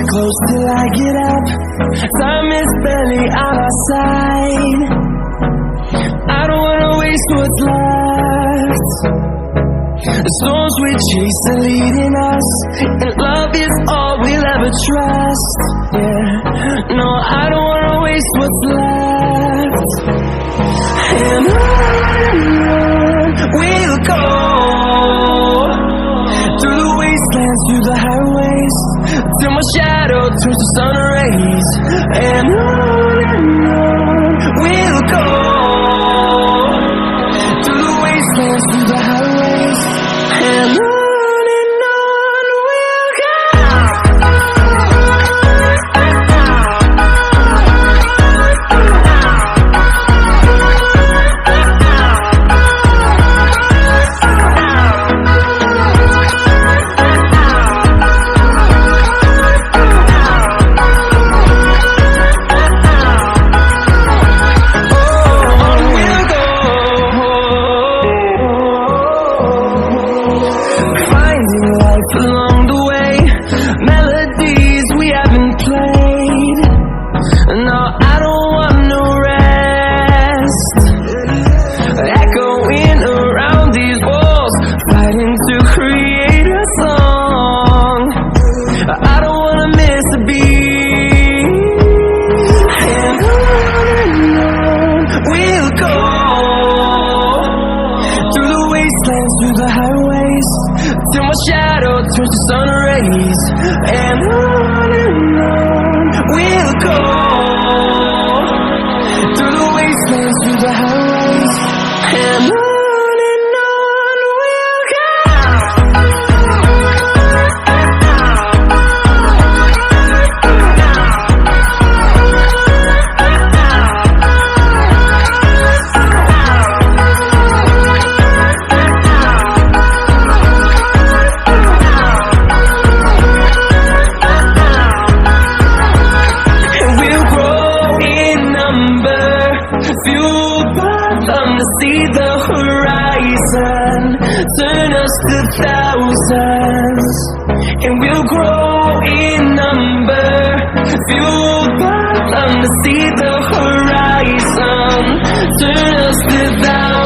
close till I get up. Time is barely on our side. I don't wanna waste what's left. The storms we chase are leading us, and love is all we'll ever trust. Yeah, no, I don't wanna waste what's left. And on we'll go, through the wastelands, through the highways, till my shadow turns to sun rays. And on we'll go, through the wastelands, through the highways, and on we'll go. Along the way, melodies we haven't played. No, I don't want no rest. Echoing around these walls, fighting to create a song. I don't wanna miss a beat. And on we'll go, through the wastelands, through the highways, till my shadow turns to sun rays. And on we'll go, through the wastelands, through the highways, and on we'll go. Fueled by them to see the horizon, turn us to thousands, and we'll grow in number. Fueled by them to see the horizon, turn us to thousands.